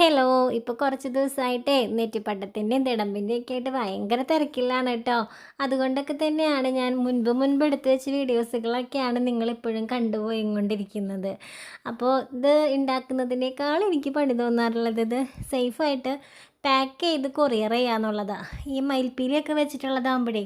Hello. ഇപ്പോൾ കുറച്ച് ദിവസമായിട്ടേ നെറ്റിപ്പട്ടത്തിൻ്റെയും തിടമ്പിൻ്റെയും ഒക്കെ ആയിട്ട് ഭയങ്കര തിരക്കിലാണ് കേട്ടോ. അതുകൊണ്ടൊക്കെ തന്നെയാണ് ഞാൻ മുൻപ് എടുത്ത് വെച്ച വീഡിയോസുകളൊക്കെയാണ് നിങ്ങളിപ്പോഴും കണ്ടുപോയിക്കൊണ്ടിരിക്കുന്നത്. അപ്പോൾ ഇത് ഉണ്ടാക്കുന്നതിനേക്കാൾ എനിക്ക് പണി തോന്നാറുള്ളത് ഇത് സേഫായിട്ട് പാക്ക് ചെയ്ത് കൊറിയർ ചെയ്യാന്നുള്ളതാണ്. ഈ മയിൽപ്പീലിയൊക്കെ വെച്ചിട്ടുള്ളതാകുമ്പോഴേ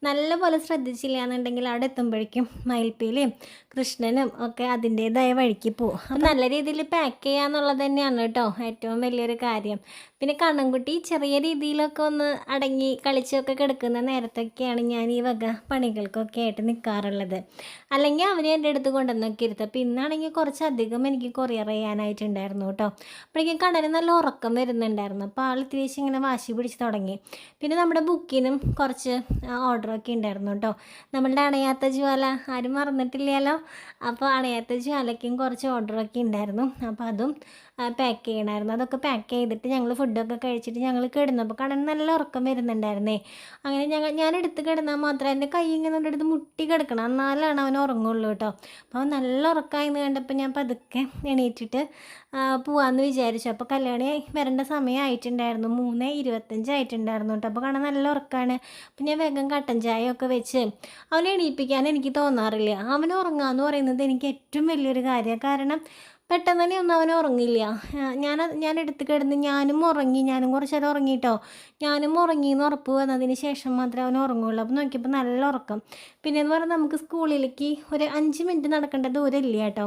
നല്ലപോലെ ശ്രദ്ധിച്ചില്ല എന്നുണ്ടെങ്കിൽ അവിടെ എത്തുമ്പോഴേക്കും മയിൽപ്പീലിയും കൃഷ്ണനും ഒക്കെ അതിൻ്റേതായ വഴിക്ക് പോകും. അപ്പം നല്ല രീതിയിൽ പാക്ക് ചെയ്യുക എന്നുള്ളത് തന്നെയാണ് കേട്ടോ ഏറ്റവും വലിയൊരു കാര്യം. പിന്നെ കണ്ണൻകുട്ടി ചെറിയ രീതിയിലൊക്കെ ഒന്ന് അടങ്ങി കളിച്ചൊക്കെ കിടക്കുന്ന നേരത്തൊക്കെയാണ് ഞാൻ ഈ വക പണികൾക്കൊക്കെ ആയിട്ട് നിൽക്കാറുള്ളത്. അല്ലെങ്കിൽ അവനെ എൻ്റെ അടുത്ത് കൊണ്ടുവന്നൊക്കെ ഇരുത്തും. അപ്പോൾ ഇന്നാണെങ്കിൽ കുറച്ചധികം എനിക്ക് കൊറിയർ ചെയ്യാനായിട്ടുണ്ടായിരുന്നു കേട്ടോ. അപ്പോഴേക്കും കണ്ണന് നല്ല ഉറക്കം വരുന്നുണ്ടായിരുന്നു. അപ്പോൾ ആൾ തിരിച്ച് ഇങ്ങനെ വാശി പിടിച്ച് തുടങ്ങി. പിന്നെ നമ്മുടെ ബുക്കിനും കുറച്ച് ഓർഡറൊക്കെ ഉണ്ടായിരുന്നു കേട്ടോ. നമ്മളുടെ അണയാത്ത ജ്വാല ആരും മറന്നിട്ടില്ലല്ലോ. അപ്പോൾ അണയാത്ത ജ്വാലയ്ക്കും കുറച്ച് ഓർഡറൊക്കെ ഉണ്ടായിരുന്നു. അപ്പോൾ അതും പാക്ക് ചെയ്യണമായിരുന്നു. അതൊക്കെ പാക്ക് ചെയ്തിട്ട് ഞങ്ങൾ ഫുഡൊക്കെ കഴിച്ചിട്ട് ഞങ്ങൾ കിടന്നപ്പോൾ കണ്ണൻ നല്ല ഉറക്കം വരുന്നുണ്ടായിരുന്നേ. അങ്ങനെ ഞാൻ എടുത്ത് കിടന്നാൽ മാത്രമേ എൻ്റെ കൈ ഇങ്ങനെ എടുത്ത് മുട്ടി കിടക്കണം, എന്നാലാണ് അവൻ ഉറങ്ങുള്ളൂ കേട്ടോ. അപ്പോൾ അവൻ നല്ല ഉറക്കമായെന്ന് കണ്ടപ്പോൾ ഞാൻ പതുക്കെ എണീറ്റിട്ട് പോവാമെന്ന് വിചാരിച്ചു. അപ്പോൾ കല്യാണി വരേണ്ട സമയമായിട്ടുണ്ടായിരുന്നു, 3:25 ആയിട്ടുണ്ടായിരുന്നു കേട്ടോ. അപ്പോൾ കാണാൻ നല്ല ഉറക്കമാണ്. അപ്പോൾ ഞാൻ വേഗം കട്ടൻ ചായയൊക്കെ വെച്ച് അവനെ എണീപ്പിക്കാൻ എനിക്ക് തോന്നാറില്ല. അവൻ ഉറങ്ങാമെന്ന് പറയുന്നത് എനിക്ക് ഏറ്റവും വലിയൊരു കാര്യമാണ്. കാരണം പെട്ടെന്ന് തന്നെ ഒന്നും അവൻ ഉറങ്ങില്ല. ഞാൻ എടുത്ത് കിടന്ന് ഞാനും കുറച്ച് നേരം ഉറങ്ങിയിട്ടോ. ഞാനും ഉറങ്ങിയെന്ന് ഉറപ്പ് വന്നതിന് ശേഷം മാത്രമേ അവൻ ഉറങ്ങുള്ളൂ. അപ്പോൾ നോക്കിയപ്പോൾ നല്ല ഉറക്കം. പിന്നെയെന്ന് പറഞ്ഞാൽ നമുക്ക് സ്കൂളിലേക്ക് ഒരു 5 മിനിറ്റ് നടക്കേണ്ട ദൂരമില്ല കേട്ടോ.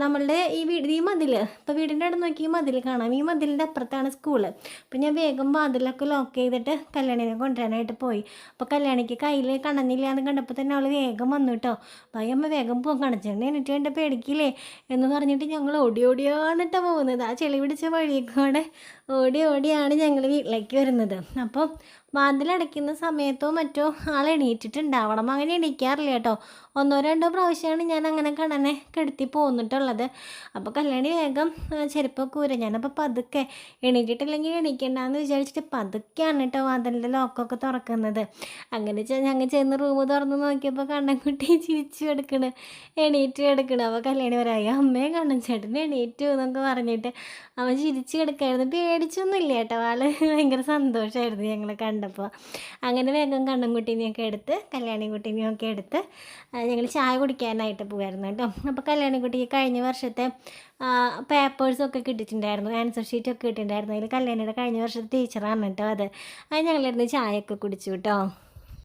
നമ്മളുടെ ഈ മതിൽ, ഇപ്പോൾ വീടിൻ്റെ അവിടെ നോക്കി ഈ മതിൽ കാണാം. ഈ മതിലിൻ്റെ അപ്പുറത്താണ് സ്കൂള്. അപ്പോൾ ഞാൻ വേഗം വാതിലൊക്കെ ലോക്ക് ചെയ്തിട്ട് കല്യാണിനെ കൊണ്ടുവരാനായിട്ട് പോയി. അപ്പോൾ കല്യാണിക്ക് കയ്യിൽ കണഞ്ഞില്ല എന്ന് കണ്ടപ്പോൾ തന്നെ അവൾ വേഗം വന്നു കേട്ടോ. ഭയമ്മ വേഗം പോകാൻ കണച്ചേണ്ട എന്നിട്ട് എൻ്റെ പേടിക്കില്ലേ എന്ന് പറഞ്ഞിട്ട് ഞങ്ങൾ ഓടിയാണ് കേട്ടോ പോകുന്നത്. ആ ചെളി പിടിച്ച വഴിയൊക്കെ ഓടിയാണ് ഞങ്ങൾ വീട്ടിലേക്ക് വരുന്നത്. അപ്പോൾ വാതിലടയ്ക്കുന്ന സമയത്തോ മറ്റോ ആൾ എണീറ്റിട്ടുണ്ടാവണം. അങ്ങനെ എണീക്കാറില്ല കേട്ടോ. 1-2 പ്രാവശ്യമാണ് ഞാൻ അങ്ങനെ കണ്ണനെ കെടുത്തി പോന്നിട്ടുള്ളത്. അപ്പോൾ കല്യാണി വേഗം ചെരുപ്പൊക്കെ ഊര. ഞാനപ്പോൾ പതുക്കെ എണീറ്റിട്ടില്ലെങ്കിൽ എണീക്കണ്ടെന്ന് വിചാരിച്ചിട്ട് പതുക്കെയാണ് കേട്ടോ വാതിലിൻ്റെ ലോക്കൊക്കെ തുറക്കുന്നത്. അങ്ങനെ ഞങ്ങൾ ചെന്ന് റൂം തുറന്ന് നോക്കിയപ്പോൾ കണ്ണൻകുട്ടി ചിരിച്ചു എണീറ്റ് കിടക്കണം. അപ്പോൾ കല്യാണി പറയാം, അമ്മയെ കണ്ണൻ ചേട്ടൻ എണീറ്റു എന്നൊക്കെ പറഞ്ഞിട്ട് അവൻ ചിരിച്ച് കിടക്കായിരുന്നു. പേടിച്ചൊന്നുമില്ല കേട്ടോ. ആൾ ഭയങ്കര സന്തോഷമായിരുന്നു ഞങ്ങളെ കണ്ടപ്പോൾ. അങ്ങനെ വേഗം കണ്ണൻകുട്ടീനെയൊക്കെ എടുത്ത് കല്യാണിക്കുട്ടീനെയൊക്കെ എടുത്ത് ഞങ്ങൾ ചായ കുടിക്കാനായിട്ട് പോകുമായിരുന്നു കേട്ടോ. അപ്പോൾ കല്യാണിക്കുട്ടിക്ക് കഴിഞ്ഞ വർഷത്തെ പേപ്പേഴ്സൊക്കെ കിട്ടിയിട്ടുണ്ടായിരുന്നു, ആൻസർ ഷീറ്റൊക്കെ കിട്ടിയിട്ടുണ്ടായിരുന്നു. അതിൽ കല്യാണിയുടെ കഴിഞ്ഞ വർഷത്തെ ടീച്ചറാണ് കേട്ടോ അത്. ഞങ്ങളിരുന്ന് ചായയൊക്കെ കുടിച്ചു കേട്ടോ.